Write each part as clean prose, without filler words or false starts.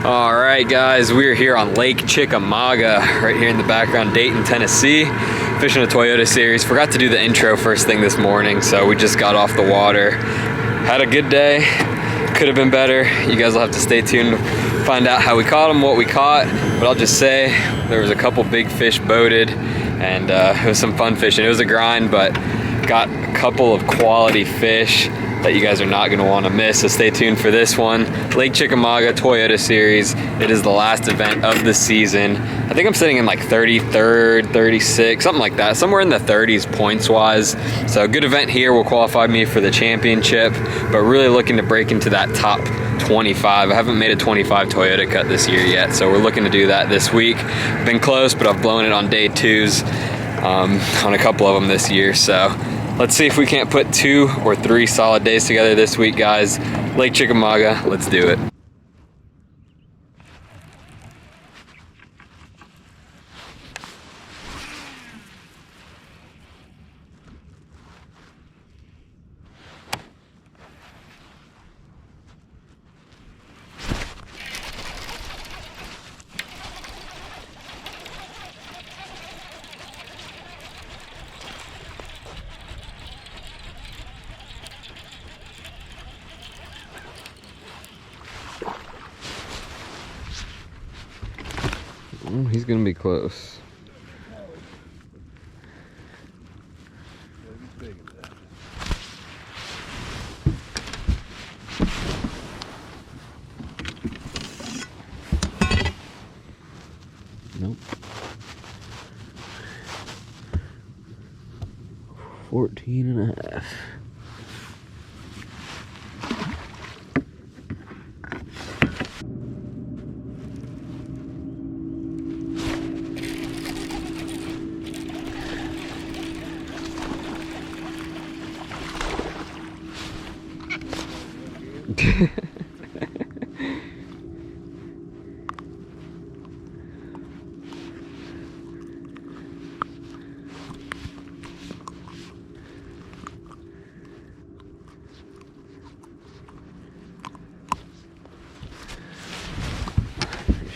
All right, guys, we're here on Lake Chickamuaga, right here in the background, Dayton, Tennessee, fishing a Toyota series. Forgot to do the intro first thing this morning, so we just got off the water. Had a good day. Could have been better. You guys will have to stay tuned to find out how we caught them, what we caught. But I'll just say there was a couple big fish boated, and it was some fun fishing. It was a grind, but got a couple of quality fish that you guys are not going to want to miss, so stay tuned for this one. Lake Chickamuaga Toyota Series. It is the last event of the season. I think I'm sitting in like 33rd, 36th, something like that, somewhere in the 30s points wise. So a good event here will qualify me for the championship, but really looking to break into that top 25. I haven't made a 25 Toyota cut this year yet, so we're looking to do that this week. Been close, but I've blown it on day twos on a couple of them this year, so let's see if we can't put 2 or 3 solid days together this week, guys. Lake Chickamuaga, let's do it. He's gonna be close. Nope. 14 and a half.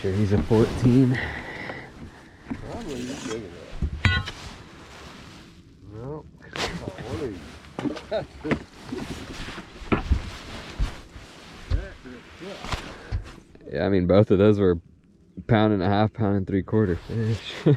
Sure he's a 14. Probably bigger than that. No. Yeah, I mean, both of those were pound and a half, pound and 3/4 fish.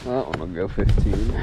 That one will go 15.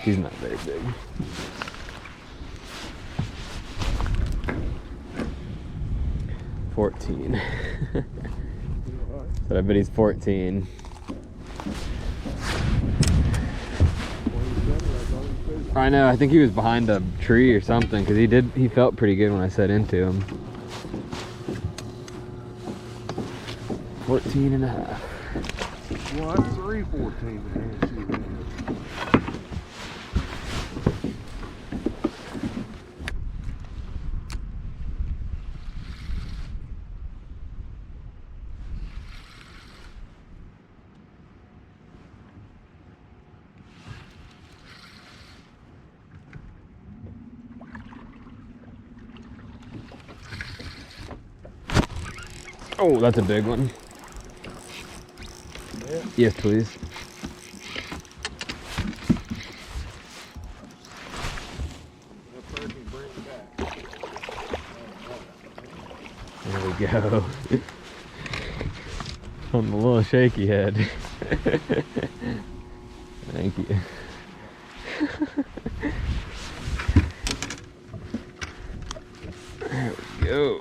He's not very big. $14. But I bet he's 14. I know, I think he was behind a tree or something, because he felt pretty good when I set into him. 14 and a half. Well, that's 314 and a half. Oh, that's a big one. Yeah. Yes, please. There we go. On the little shaky head. Thank you. There we go.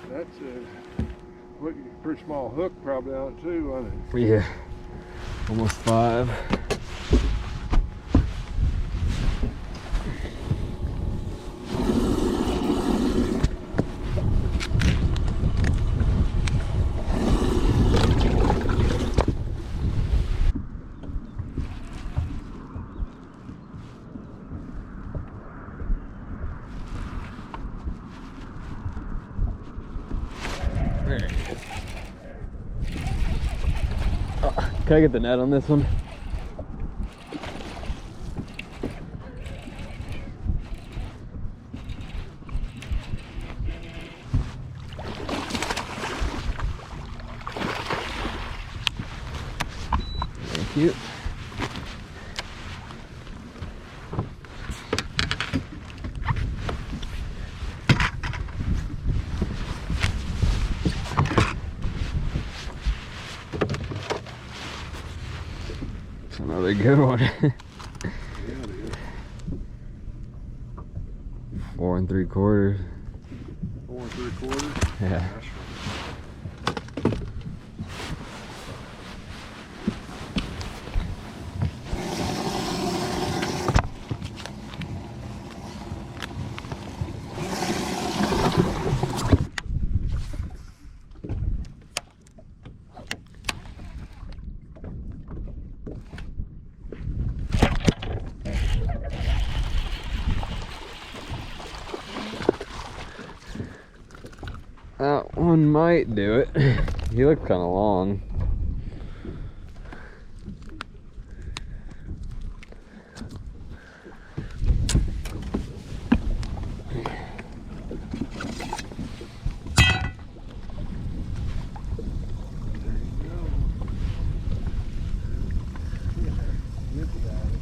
That's a pretty small hook probably on it too, wasn't it? Yeah, almost 5. Can I get the net on this one? Thank you. Another good one. Yeah, it is. 4 3/4. 4 3/4. Yeah. That's right. That one might do it. He looked kind of long.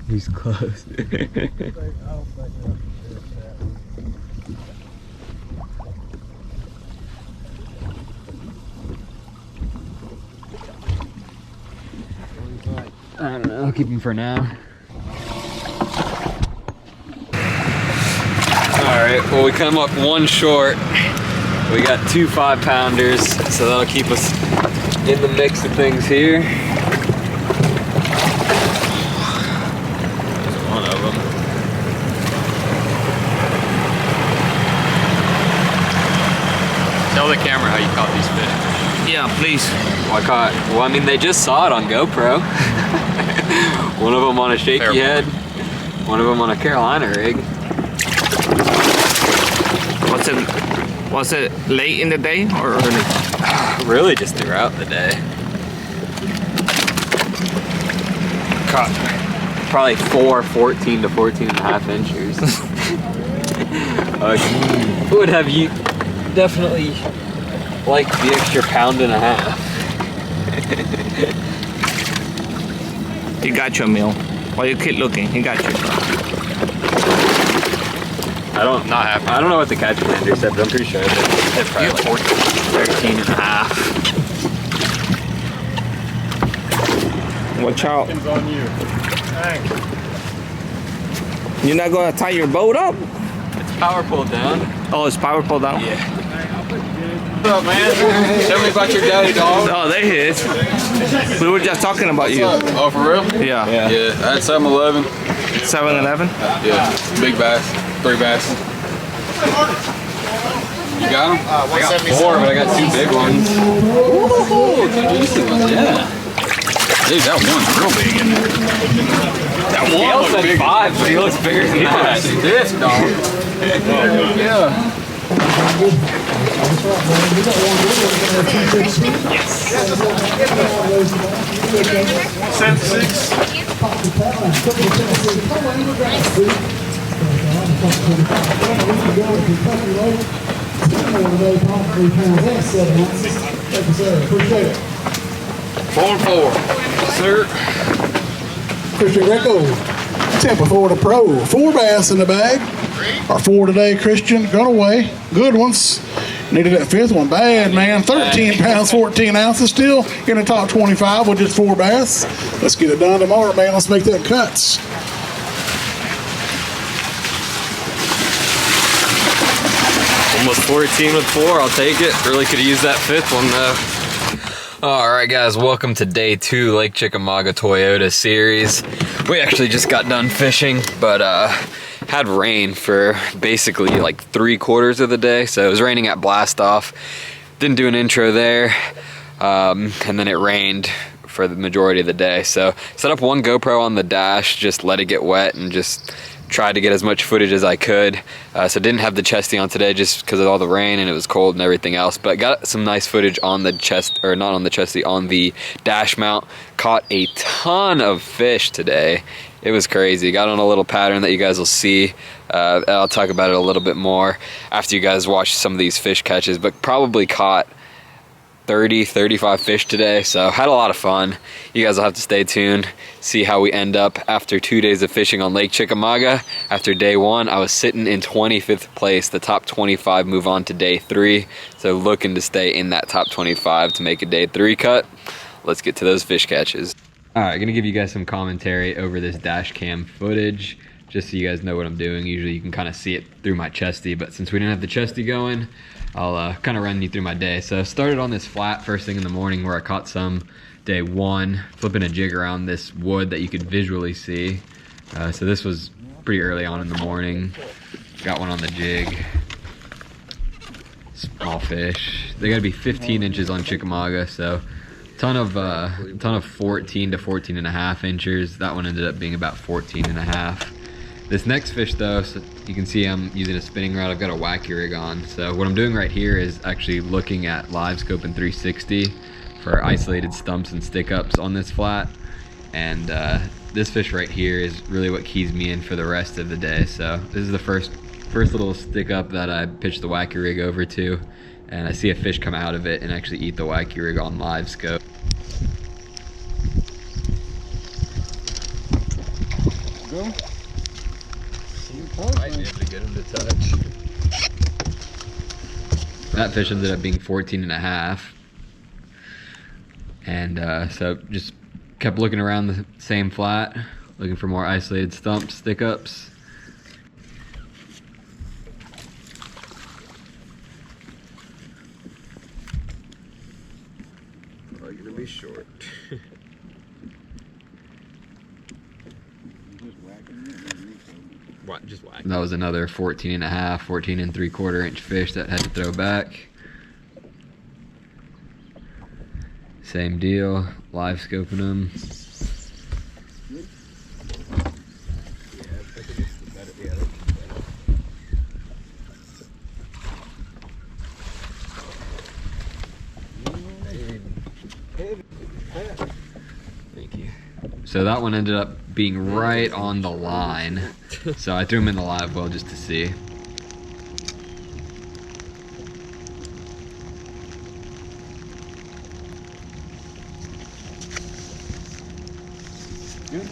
He's close. I don't know, I'll keep him for now. Alright, well we come up 1 short. We got 2 5-pounders, so that'll keep us in the mix of things here. There's one of them. Tell the camera how you caught these fish. Yeah, please. Well, I mean, they just saw it on GoPro. One of them on a shaky head, one of them on a Carolina rig. Was it late in the day or early? Really just throughout the day. Caught probably 14 to 14 and a half inches. Would have you definitely liked the extra 1.5 pounds. He got you, Emil. While you keep looking, he got you. I don't know what the catch commander said, but I'm pretty sure it's probably like 13 and a half. Watch out. It's on you. Thanks. You're not gonna tie your boat up? It's power pulled down. Oh, it's power pull down? Yeah. What's up, man? Tell me about your daddy, dog. Oh, there he is. We were just talking about you. Oh, for real? Yeah. Yeah, I had 7-11. 7-11? Yeah, big bass, 3 bass. You got them? I got 4, but I got 2 big ones. Ooh, 2 juicy ones, yeah. Dude, that one's real big, isn't it? That one Gail said 5, but he looks bigger than that. This dog. Yeah. Four and 4. Sir. Christian Greico, Tampa Florida Pro. 4 bass in the bag. Our 4 today, Christian. Got away. Good ones. Needed that 5th one bad, man. 13 pounds, 14 ounces still in the top 25 with just 4 bass. Let's get it done tomorrow, man. Let's make that cuts. Almost 14 with 4. I'll take it. Really could have used that 5th one though. All right, guys, welcome to day 2, Lake Chickamuaga Toyota series. We actually just got done fishing, but had rain for basically like 3/4 of the day. So it was raining at blast off. Didn't do an intro there, and then it rained for the majority of the day. So set up one GoPro on the dash, just let it get wet, and just tried to get as much footage as I could. So didn't have the chesty on today just because of all the rain and it was cold and everything else, but got some nice footage on the chest, or not on the chesty, on the dash mount. Caught a ton of fish today. It was crazy. Got on a little pattern that you guys will see. I'll talk about it a little bit more after you guys watch some of these fish catches, but probably caught 30-35 fish today, so had a lot of fun. You guys will have to stay tuned, see how we end up after 2 days of fishing on Lake Chickamuaga. After day 1, I was sitting in 25th place. The top 25 move on to day 3, so looking to stay in that top 25 to make a day 3 cut. Let's get to those fish catches. All right, gonna give you guys some commentary over this dash cam footage, just so you guys know what I'm doing. Usually you can kind of see it through my chesty, but since we didn't have the chesty going, I'll kind of run you through my day. So I started on this flat first thing in the morning where I caught some day 1, flipping a jig around this wood that you could visually see. So this was pretty early on in the morning. Got one on the jig. Small fish. They gotta be 15 inches on Chickamuaga, so ton of 14 to 14 and a half inches. That one ended up being about 14 and a half. This next fish though, so you can see I'm using a spinning rod. I've got a WACKY rig on. So what I'm doing right here is actually looking at live scope and 360 for isolated stumps and stick ups on this flat. And this fish right here is really what keys me in for the rest of the day. So this is the first little stick up that I pitched the WACKY rig over to, and I see a fish come out of it and actually eat the WACKY rig on live scope. Go. Might be able to get him to touch. That fish ended up being 14 and a half. And so just kept looking around the same flat, looking for more isolated stumps, stick ups. Probably gonna be short. Just whack. That was another 14 and a half, 14 and 3/4 inch fish that had to throw back. Same deal, live scoping them. Thank you. So that one ended up being right on the line. So I threw him in the live well just to see. Good.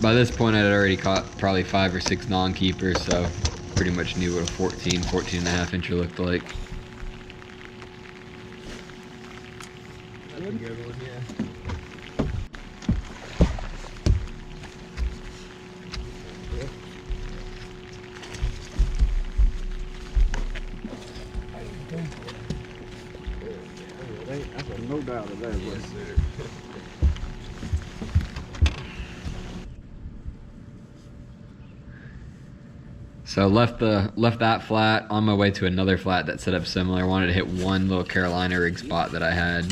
By this point, I'd already caught probably 5 or 6 non-keepers, so pretty much knew what a 14 and a half incher looked like. good? Good one, yeah. That's no doubt of that. Yes, sir. So left that flat on my way to another flat that set up similar. Wanted to hit one little Carolina rig spot that I had.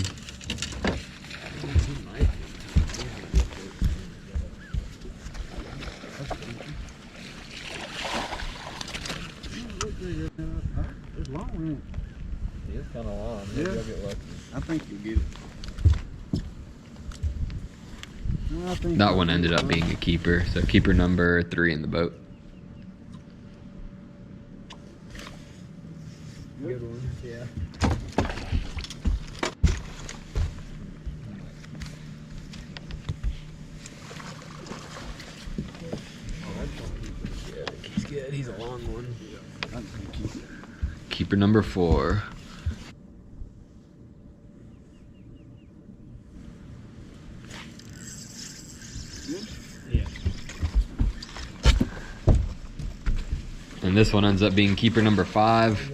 It's long range. It's kind of long. Maybe I'll get lucky. I think you'll get it. That one ended up being a keeper. So keeper number 3 in the boat. Good one. Yeah. He's good. He's a long one. Keeper number 4. And this one ends up being keeper number 5.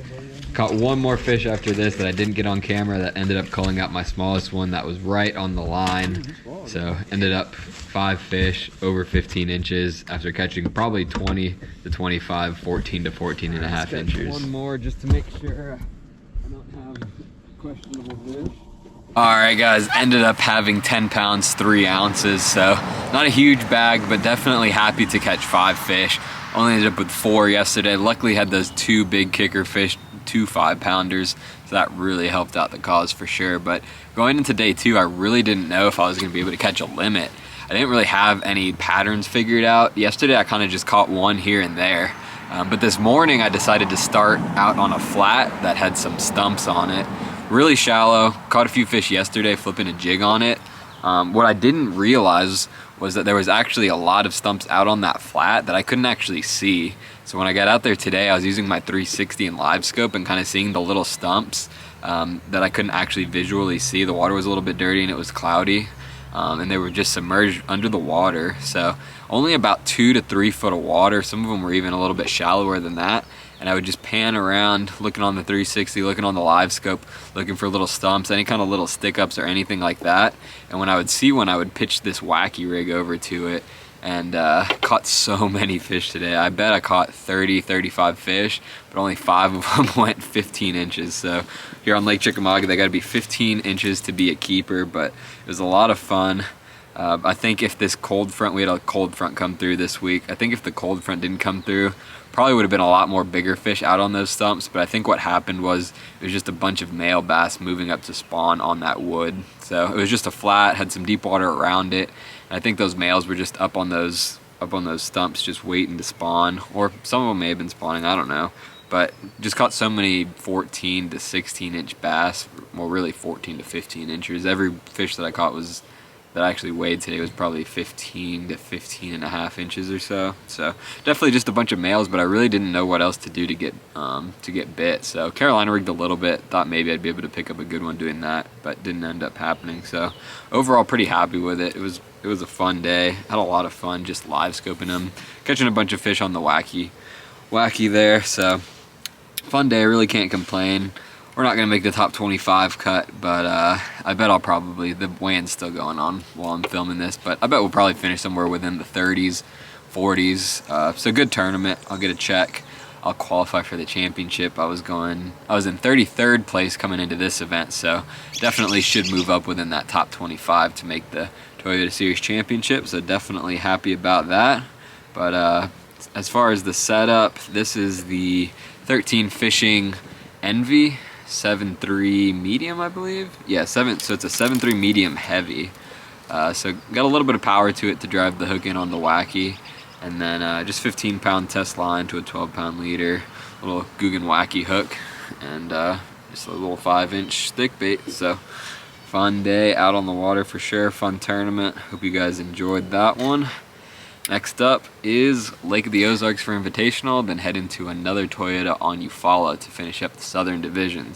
Caught one more fish after this that I didn't get on camera that ended up calling out my smallest one that was right on the line. So ended up 5 fish over 15 inches after catching probably 20 to 25, 14 to 14 and a half inches. One more just to make sure I don't have questionable fish. Alright guys, ended up having 10 pounds, 3 ounces, so not a huge bag, but definitely happy to catch 5 fish. Only ended up with 4 yesterday. Luckily had those 2 big kicker fish, 2 5-pounders, so that really helped out the cause for sure. But going into day 2, I really didn't know if I was going to be able to catch a limit. I didn't really have any patterns figured out. Yesterday I kind of just caught one here and there. But this morning I decided to start out on a flat that had some stumps on it. Really shallow. Caught a few fish yesterday flipping a jig on it. What I didn't realize was that there was actually a lot of stumps out on that flat that I couldn't actually see. So when I got out there today, I was using my 360 and live scope and kind of seeing the little stumps that I couldn't actually visually see. The water was a little bit dirty and it was cloudy, and they were just submerged under the water. So only about 2 to 3 foot of water. Some of them were even a little bit shallower than that. And I would just pan around, looking on the 360, looking on the live scope, looking for little stumps, any kind of little stick ups or anything like that. And when I would see one, I would pitch this wacky rig over to it, and caught so many fish today. I bet I caught 30, 35 fish, but only 5 of them went 15 inches. So here on Lake Chickamuaga, they gotta be 15 inches to be a keeper, but it was a lot of fun. I think if this cold front, we had a cold front come through this week. I think if the cold front didn't come through, probably would have been a lot more bigger fish out on those stumps. But I think what happened was it was just a bunch of male bass moving up to spawn on that wood. So it was just a flat, had some deep water around it. And I think those males were just up on those stumps just waiting to spawn, or some of them may have been spawning, I don't know. But just caught so many 14 to 16 inch bass, well really 14 to 15 inches. Every fish that I caught that I actually weighed today was probably 15 to 15 and a half inches or so. So definitely just a bunch of males, but I really didn't know what else to do to get bit. So Carolina rigged a little bit, thought maybe I'd be able to pick up a good one doing that, but didn't end up happening. So overall pretty happy with it. It was a fun day. Had a lot of fun just live scoping them, catching a bunch of fish on the wacky there. So fun day, really can't complain. We're not going to make the top 25 cut, but I bet the weigh-in's still going on while I'm filming this, but I bet we'll probably finish somewhere within the 30s, 40s. So good tournament. I'll get a check. I'll qualify for the championship. I was in 33rd place coming into this event, so definitely should move up within that top 25 to make the Toyota Series Championship, so definitely happy about that. But as far as the setup, this is the 13 Fishing Envy 7.3 medium, I believe. Yeah, so it's a 7.3 medium heavy. So got a little bit of power to it to drive the hook in on the wacky, and then just 15-pound test line to a 12-pound leader, little Guggen wacky hook, and just a little 5-inch stick bait. So fun day out on the water for sure. Fun tournament. Hope you guys enjoyed that one. Next up is Lake of the Ozarks for Invitational, then head into another Toyota on Eufaula to finish up the Southern Divisions.